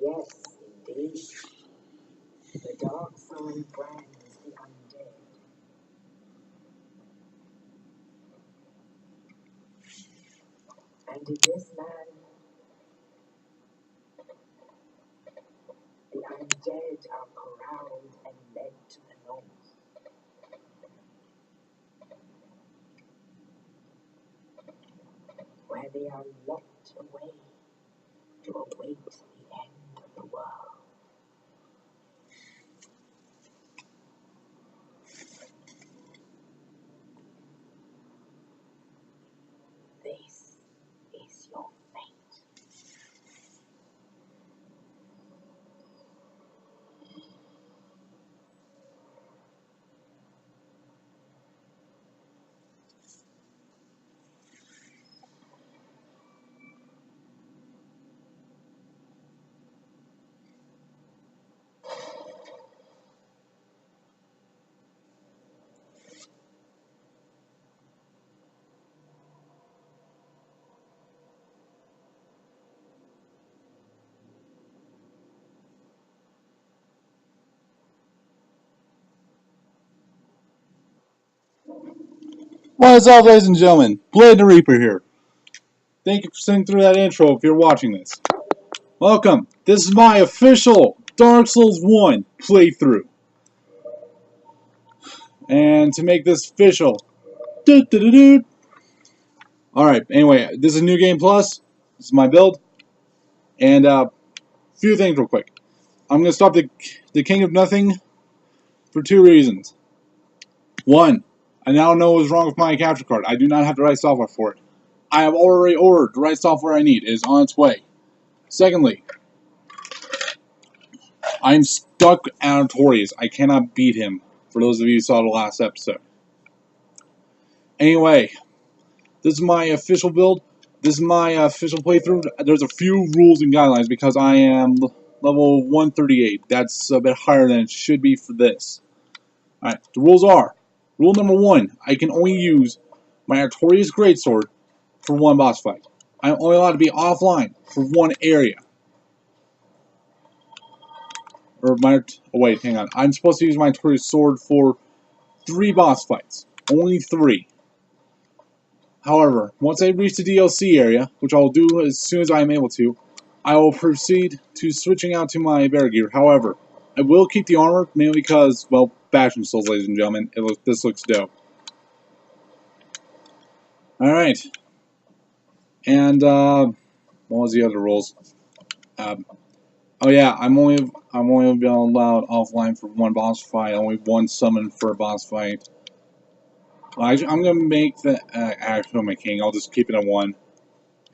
Yes, indeed. The dark side brands the undead. And in this land, the undead are corralled and led to the north, where they are locked away to await the end of the world. This is your fate. What's up, ladies and gentlemen? Blade the Reaper here. Thank you for sitting through that intro if you're watching this. Welcome. This is my official Dark Souls 1 playthrough. And to make this official, alright, anyway, this is New Game Plus. This is my build. And a few things real quick. I'm going to stop the King of Nothing for two reasons. One, I now know what's wrong with my capture card. I do not have the right software for it. I have already ordered the right software I need. It is on its way. Secondly, I'm stuck at Artorias. I cannot beat him, for those of you who saw the last episode. Anyway, this is my official build. This is my official playthrough. There's a few rules and guidelines because I am level 138. That's a bit higher than it should be for this. Alright, the rules are, rule number 1, I can only use my Artorias Greatsword for one boss fight. I'm only allowed to be offline for one area. Or my, oh wait, hang on. I'm supposed to use my Artorias sword for 3 boss fights. Only 3. However, once I reach the DLC area, which I'll do as soon as I am able to, I will proceed to switching out to my bear gear. However, I will keep the armor, mainly because, well, Bastion Souls, ladies and gentlemen. This looks dope. Alright. And, what was the other rules? Oh yeah, I'm only being allowed offline for one boss fight, only one summon for a boss fight. Well, I'm gonna make the actual my king. I'll just keep it at 1.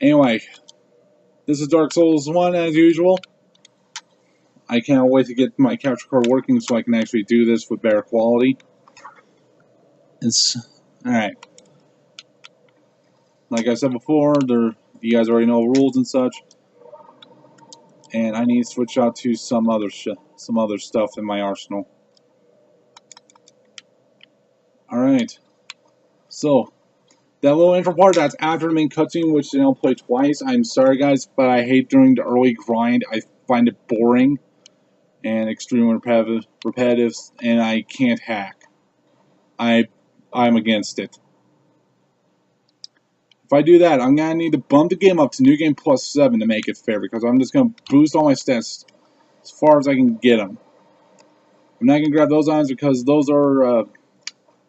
Anyway, this is Dark Souls 1 as usual. I can't wait to get my capture card working so I can actually do this with better quality. It's alright. Like I said before, you guys already know rules and such. And I need to switch out to some other stuff in my arsenal. Alright. So, that little intro part, that's after the main cutscene, which they don't play twice. I'm sorry, guys, but I hate doing the early grind. I find it boring and extremely repetitive, and I can't hack. I'm against it. If I do that, I'm going to need to bump the game up to New Game Plus 7 to make it fair, because I'm just going to boost all my stats as far as I can get them. I'm not going to grab those items because those are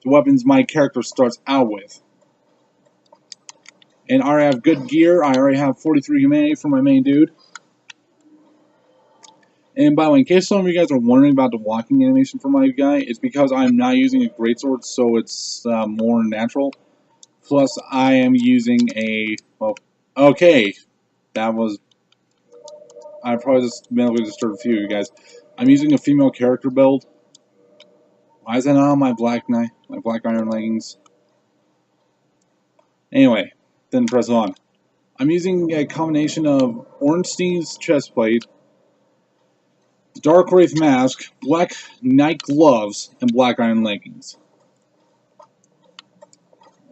the weapons my character starts out with. And I already have good gear. I already have 43 humanity for my main dude. And by the way, in case some of you guys are wondering about the walking animation for my guy, it's because I'm not using a greatsword, so it's more natural. Plus, I am using a, well, okay, that was, I probably just mentally disturbed a few of you guys. I'm using a female character build. Why is that not on my black iron leggings? Anyway, then press on. I'm using a combination of Ornstein's chestplate, the Dark Wraith mask, black knight gloves, and black iron leggings.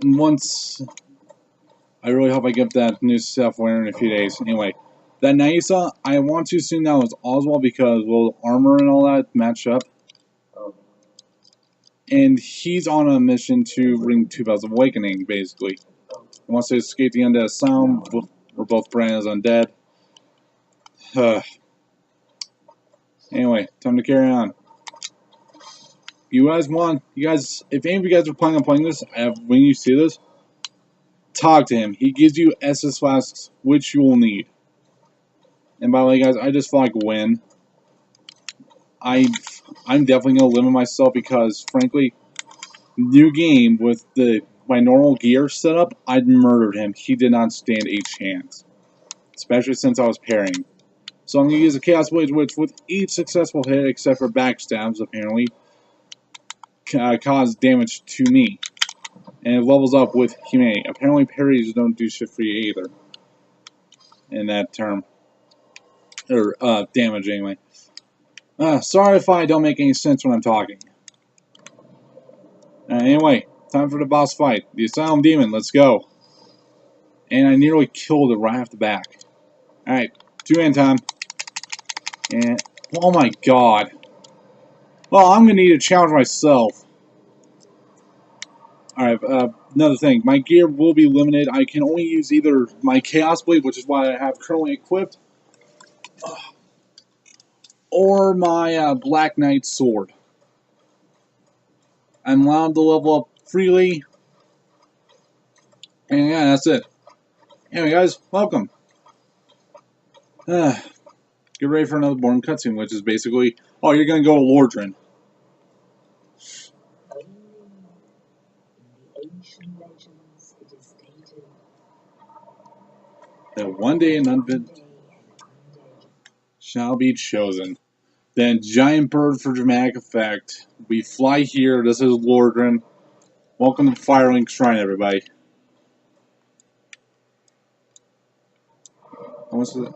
And once, I really hope I get that new software in a few days. Anyway, That Nagisa, I want to assume that was Oswald because, well, armor and all that match up. And he's on a mission to ring 2 bells of awakening, basically. He wants to escape the undead sound. We're both branded as undead. Anyway, time to carry on. You guys, if any of you guys are planning on playing this, when you see this, talk to him. He gives you SS flasks, which you will need. And by the way, guys, I just feel like win. I'm definitely gonna limit myself because, frankly, new game with my normal gear setup, I'd murdered him. He did not stand a chance, especially since I was parrying. So I'm gonna use a Chaos Blade, which with each successful hit, except for backstabs, apparently, cause damage to me, and it levels up with humanity. Apparently, parries don't do shit for you either. In that term, or damage anyway. Sorry if I don't make any sense when I'm talking. Anyway, time for the boss fight. The Asylum Demon, let's go. And I nearly killed it right off the back. Alright, 2-man time. And, oh my god. Well, I'm going to need to challenge myself. Alright, another thing. My gear will be limited. I can only use either my Chaos Blade, which is what I have currently equipped, or my Black Knight sword. I'm allowed to level up freely. And yeah, that's it. Anyway, guys, welcome. Get ready for another boring cutscene, which is basically, oh, you're gonna go to Lordran. That one day an undead shall be chosen. Then giant bird for dramatic effect. We fly here. This is Lordran. Welcome to Firelink Shrine, everybody.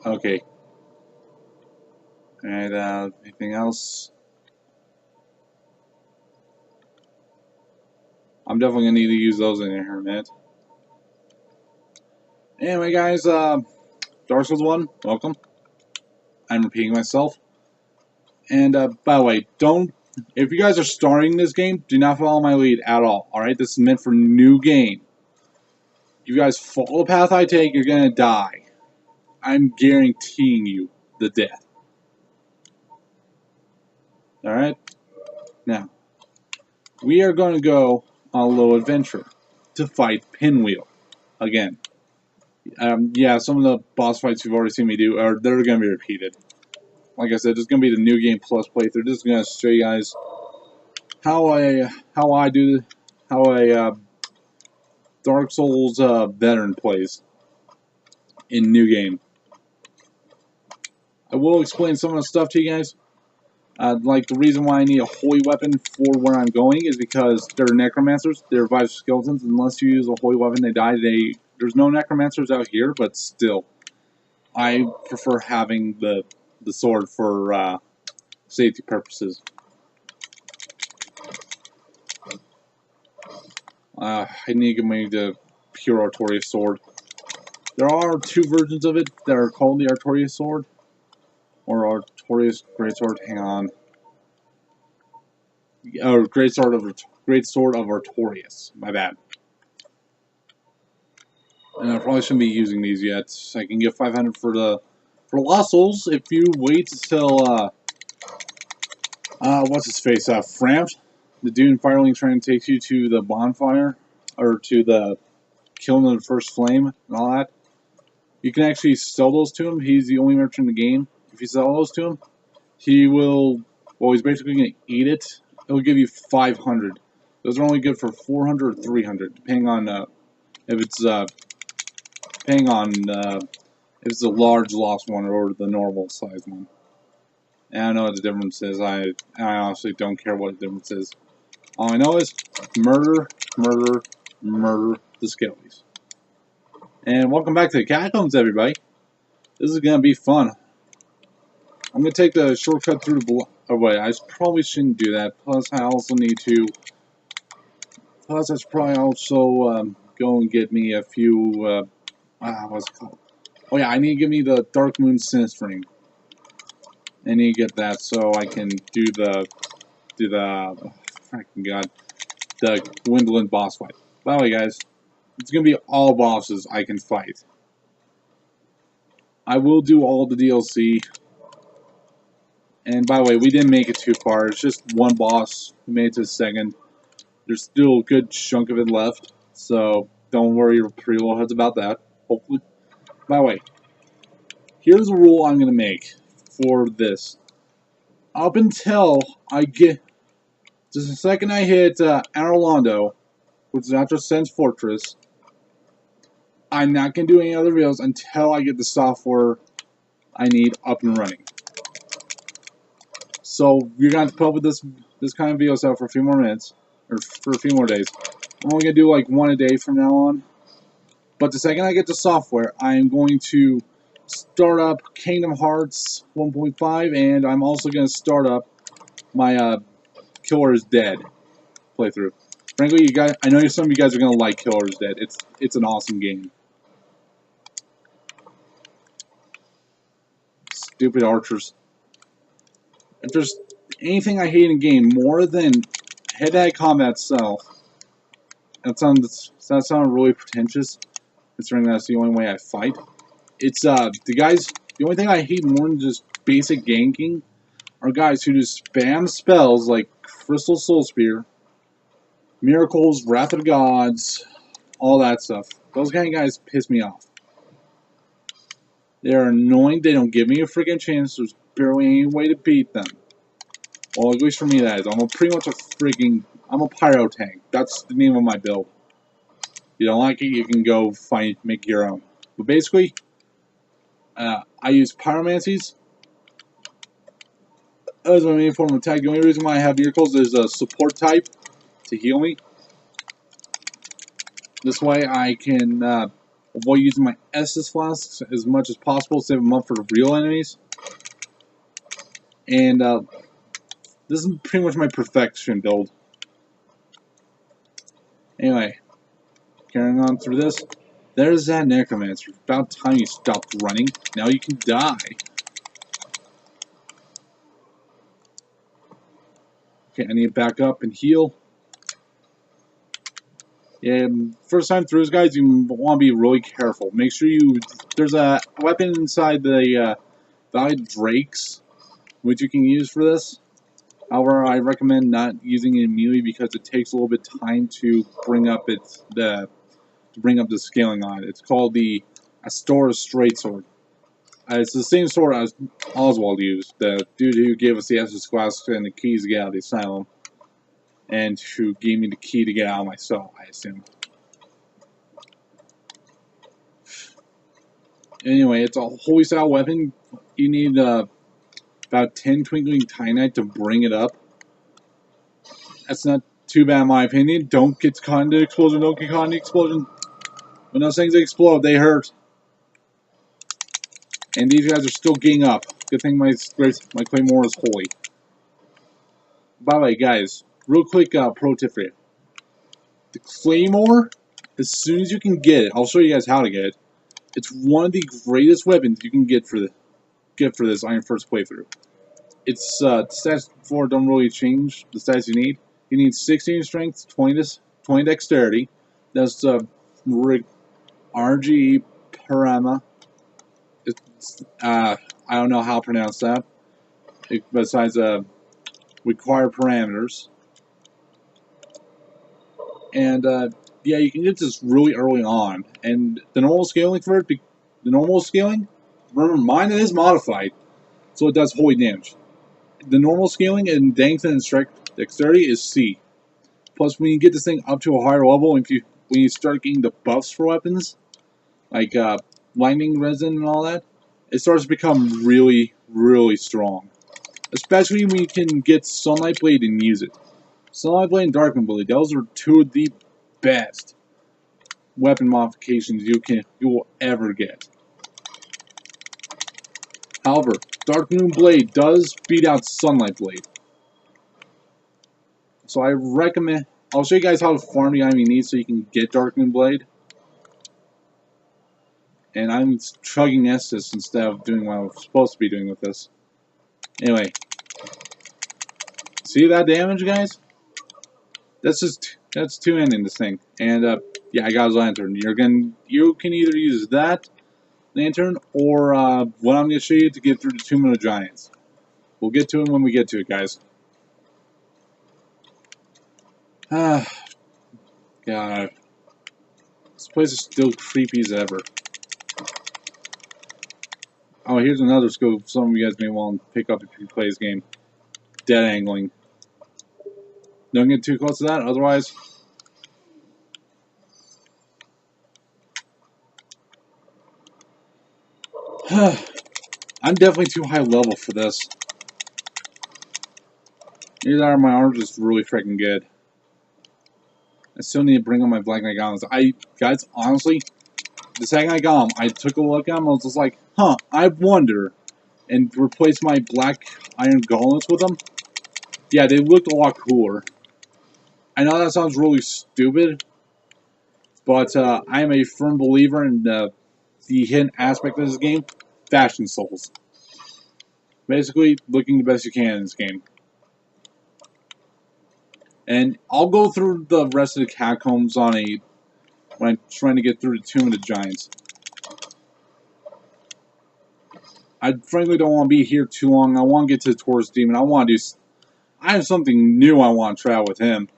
Okay. And anything else? I'm definitely gonna need to use those in here in a minute. Anyway, guys, Dark Souls 1, welcome. I'm repeating myself. And by the way, if you guys are starting this game, do not follow my lead at all. Alright, this is meant for new game. If you guys follow the path I take, you're gonna die. I'm guaranteeing you the death. Alright? Now, we are going to go on a little adventure to fight Pinwheel again. Yeah, some of the boss fights you've already seen me do, they're going to be repeated. Like I said, this is going to be the New Game Plus playthrough. This is going to show you guys how a Dark Souls veteran plays in New Game. I will explain some of the stuff to you guys. Like the reason why I need a holy weapon for where I'm going is because they're necromancers. They revive skeletons. Unless you use a holy weapon, they die. There's no necromancers out here, but still, I prefer having the sword for safety purposes. I need to get the pure Artorias sword. There are 2 versions of it that are called the Artorias sword. Or Artorias Greatsword, hang on. Or Greatsword of Artorias, my bad. And I probably shouldn't be using these yet. I can get 500 for Lost Souls if you wait until what's his face? Frampt, the dude in Firelink trying to take you to the bonfire, or to the killing of the first flame and all that. You can actually sell those to him. He's the only merchant in the game. If you sell those to him, he will, well, he's basically going to eat it. He'll give you 500. Those are only good for 400 or 300, depending on if it's a large lost one or the normal size one. And I don't know what the difference is. I honestly don't care what the difference is. All I know is murder, murder, murder the skellies. And welcome back to the Catacombs, everybody. This is gonna be fun. I'm gonna take the shortcut through the wait, I probably shouldn't do that. Plus, I also need to. Plus, I should probably also go and get me a few. What's it called? Oh yeah, I need to give me the Dark Moon Sinistering. I need to get that so I can do the oh, freaking god, the Gwendolyn boss fight. By the way, guys, it's gonna be all bosses I can fight. I will do all the DLC. And by the way, we didn't make it too far. It's just one boss. We made it to the second. There's still a good chunk of it left, so don't worry your pre-roll heads about that. Hopefully. By the way, here's a rule I'm gonna make for this. Up until I get, just the second I hit Arlondo, which is after Sen's Fortress, I'm not gonna do any other videos until I get the software I need up and running. So you're gonna have to put up with this kind of video set for a few more minutes, or for a few more days. I'm only gonna do like one a day from now on. But the second I get the software, I'm going to start up Kingdom Hearts 1.5, and I'm also gonna start up my Killer is Dead playthrough. Frankly, you guys, I know some of you guys are gonna like Killer is Dead. It's an awesome game. Stupid archers. If there's anything I hate in a game more than head-to-head combat itself, that sounds really pretentious, considering that's the only way I fight. It's the only thing I hate more than just basic ganking are guys who just spam spells like Crystal Soul Spear, Miracles, Wrath of the Gods, all that stuff. Those kind of guys piss me off. They're annoying, they don't give me a freaking chance, there's barely any way to beat them. Well, at least for me that is. I'm a pyro tank. That's the name of my build. If you don't like it, you can go make your own. But basically, I use pyromancies as my main form of attack. The only reason why I have miracles is a support type to heal me. This way I can avoid using my Estus flasks as much as possible, save them up for the real enemies. And this is pretty much my perfection build. Anyway, carrying on through this. There's that necromancer. About time you stopped running. Now you can die. Okay, I need to back up and heal. Yeah, first time through, guys, you want to be really careful. Make sure there's a weapon inside the Valley Drakes, which you can use for this. However, I recommend not using it immediately because it takes a little bit of time to bring up the scaling on it. It's called the Astora Straight Sword. It's the same sword as Oswald used, the dude who gave us the Estus Flask and the keys to get out of the asylum, and who gave me the key to get out of my cell, I assume. Anyway, it's a holy style weapon. You need about 10 Twinkling Titanite to bring it up. That's not too bad in my opinion. Don't get caught in the explosion, don't get caught in the explosion. When those things explode, they hurt. And these guys are still getting up. Good thing my Claymore is holy. By the way, guys, real quick pro tip for you. The Claymore, as soon as you can get it, I'll show you guys how to get it. It's one of the greatest weapons you can get for this on your first playthrough. Its stats before don't really change the stats you need. You need 16 strength, 20 dexterity. That's RG Parama. I don't know how to pronounce that. Besides required parameters. And yeah, you can get this really early on. And the normal scaling for it, remember mine is modified, so it does holy damage. The normal scaling in Dankton and Strike Dexterity is C. Plus, when you get this thing up to a higher level, when you start getting the buffs for weapons, like lightning resin and all that, it starts to become really, really strong. Especially when you can get Sunlight Blade and use it. Sunlight Blade and Darkmoon Blade, those are two of the best weapon modifications you will ever get. However, Darkmoon Blade does beat out Sunlight Blade. So I recommend, I'll show you guys how to farm the item you need so you can get Darkmoon Blade. And I'm chugging Estus instead of doing what I'm supposed to be doing with this. Anyway. See that damage, guys? That's two ending this thing. And yeah, I got his lantern. You can either use that lantern or what I'm gonna show you to get through the Tomb of the Giants. We'll get to it when we get to it, guys. Ah, God, this place is still creepy as ever. Oh, here's another skill some of you guys may want to pick up if you play this game. Dead angling. Don't get too close to that, otherwise. I'm definitely too high level for this. Either that or my arm's just really freaking good. I still need to bring up my Black Knight Gauntlets. Guys, honestly, the second I got them, I took a look at them, I was just like, huh, I wonder. And replaced my Black Iron Gauntlets with them. Yeah, they looked a lot cooler. I know that sounds really stupid, but I am a firm believer in the hidden aspect of this game, Fashion Souls. Basically, looking the best you can in this game. And I'll go through the rest of the catacombs when I'm trying to get through the Tomb of the Giants. I frankly don't want to be here too long. I want to get to the Taurus Demon. I have something new I want to try out with him.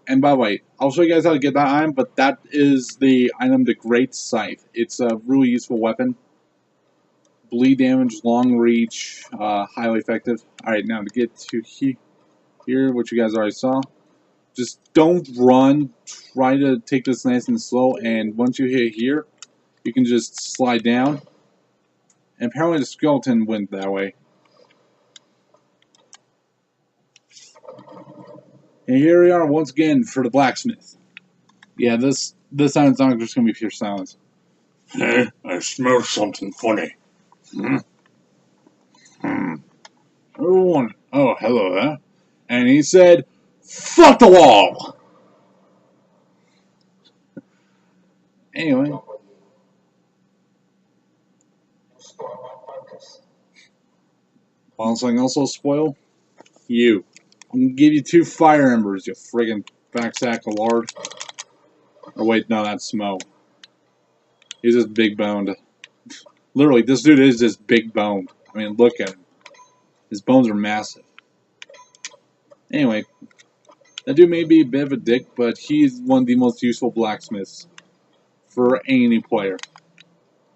And by the way, I'll show you guys how to get that item, but that is the item, the Great Scythe. It's a really useful weapon. Bleed damage, long reach, highly effective. Alright, now to get to here, which you guys already saw. Just don't run. Try to take this nice and slow, and once you hit here, you can just slide down. And apparently the skeleton went that way. And here we are once again for the blacksmith. Yeah, this time's not just gonna be pure silence. Hey, I smell something funny. Everyone, oh, hello there. And he said, fuck the wall! Anyway. Want something else will spoil? You. I'm gonna give you 2 fire embers, you friggin' back sack of lard. Or wait, no, that's Smo. He's just big boned. Literally, this dude is just big boned. I mean, look at him. His bones are massive. Anyway, that dude may be a bit of a dick, but he's one of the most useful blacksmiths for any player.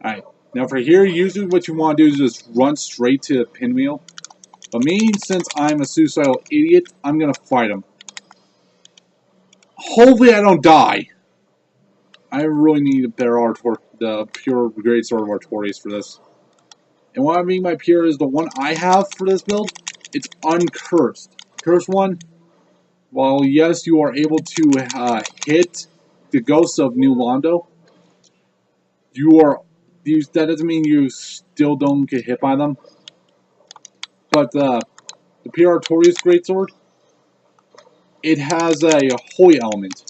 Alright, now for here, usually what you want to do is just run straight to the pinwheel. But me, since I'm a suicidal idiot, I'm gonna fight him. Hopefully I don't die. I really need a better the pure great sword of Artorias for this. And what I mean by pure is the one I have for this build, it's uncursed. Cursed one, while yes, you are able to hit the ghosts of New Londo, that doesn't mean you still don't get hit by them. But the pure Artorias greatsword, it has a holy element,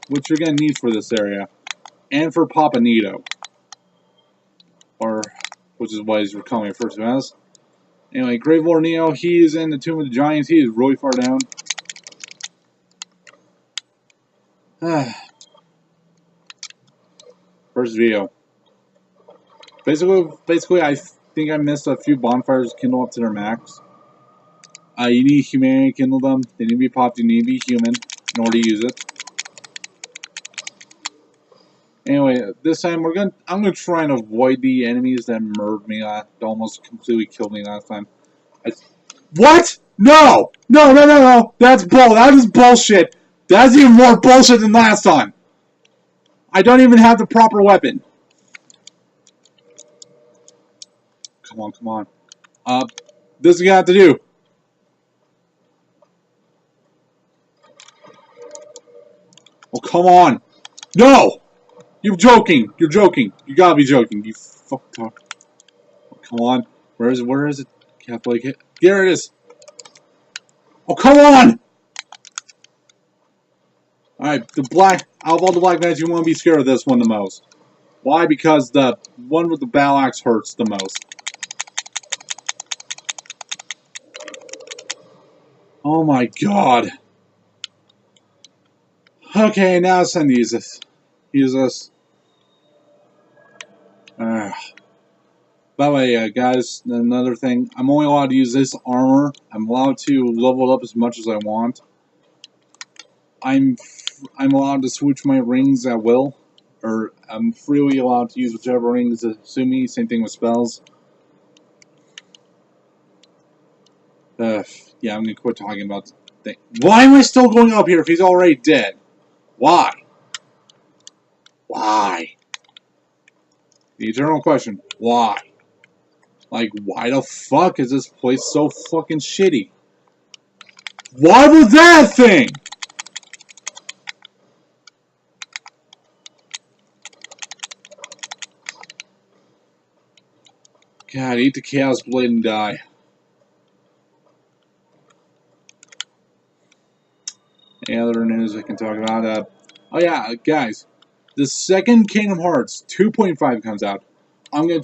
which you're going to need for this area, and for Papa Nito, or which is what he's calling me first as. Anyway, Grave Lord Neo, he is in the Tomb of the Giants. He is really far down. First video. Basically, I think I missed a few bonfires kindle up to their max. You need humanity to kindle them. They need to be popped. You need to be human in order to use it. Anyway, this time I'm gonna try and avoid the enemies that murdered me almost completely killed me last time. What? No! No! That is bullshit! That's even more bullshit than last time! I don't even have the proper weapon. Come on. This is what you have to do. Oh, come on. No! You're joking. You gotta be joking. You fucked up. Oh, come on. Where is it? Can't play it. Here it is. Oh, come on! Alright, out of all the Black Knights, you want to be scared of this one the most. Why? Because the one with the battle axe hurts the most. Oh my god. Okay, now it's time to use this. Use this. By the way, guys, another thing. I'm only allowed to use this armor. I'm allowed to level it up as much as I want. I'm allowed to switch my rings at will. Or I'm freely allowed to use whichever rings that suit me. Same thing with spells. Yeah, I'm gonna quit talking about things. Why am I still going up here if he's already dead? Why? Why? The eternal question. Why? Like, why the fuck is this place so fucking shitty? Why was that thing? God, eat the Chaos Blade and die. Any other news I can talk about? Oh yeah, guys. The second Kingdom Hearts 2.5 comes out. I'm gonna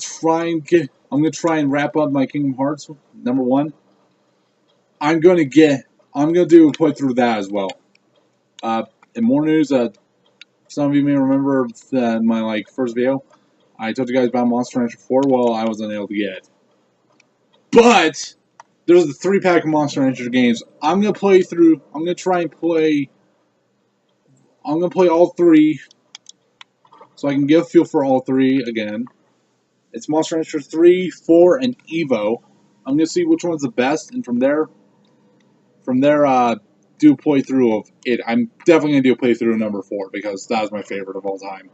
try and wrap up my Kingdom Hearts #1. I'm gonna do a playthrough of that as well. And more news. Some of you may remember my first video. I told you guys about Monster Rancher 4. Well, I wasn't able to get it. But there's the 3-pack of Monster Rancher games. I'm gonna play all 3, so I can get a feel for all 3 again. It's Monster Rancher 3, 4, and Evo. I'm gonna see which one's the best, and from there, do a playthrough of it. I'm definitely gonna do a playthrough of number 4 because that was my favorite of all time.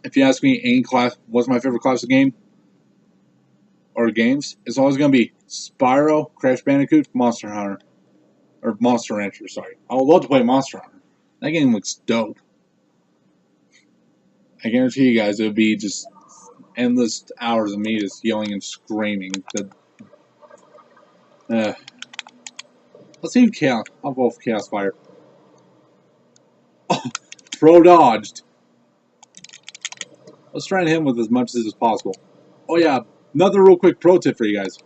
If you ask me, what's my favorite classic game or games? It's always gonna be Spyro, Crash Bandicoot, Monster Hunter, or Monster Rancher. Sorry, I would love to play Monster Hunter. That game looks dope. I guarantee you guys, it would be just endless hours of me just yelling and screaming. Let's see Chaos. I'll go with Chaos Fire. Oh, pro dodged. Let's try and hit him with as much as possible. Oh yeah, another real quick pro tip for you guys.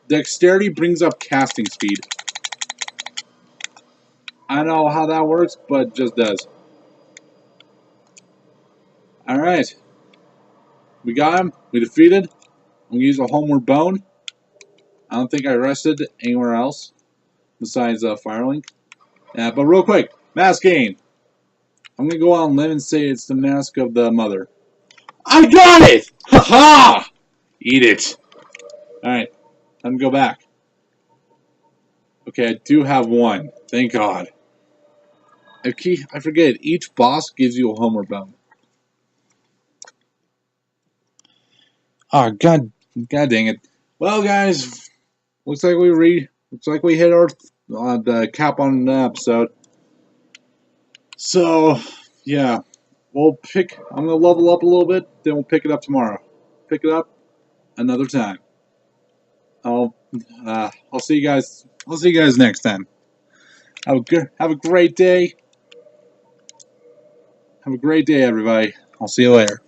Dexterity brings up casting speed. I don't know how that works, but it just does. Alright. We got him. We defeated. I'm going to use a homeward bone. I don't think I rested anywhere else besides Firelink. But real quick, mask gain. I'm going to go out on a limb and say it's the mask of the mother. I got it! Ha ha! Eat it. Alright, time to go back. Okay, I do have one. Thank God. I forget, each boss gives you a homeward bone. Oh, God dang it. Well, guys, looks like we hit our the cap on the episode. So, yeah, I'm gonna level up a little bit, then we'll pick it up tomorrow. Pick it up another time. I'll see you guys. I'll see you guys next time. Have a great day. Have a great day, everybody. I'll see you later.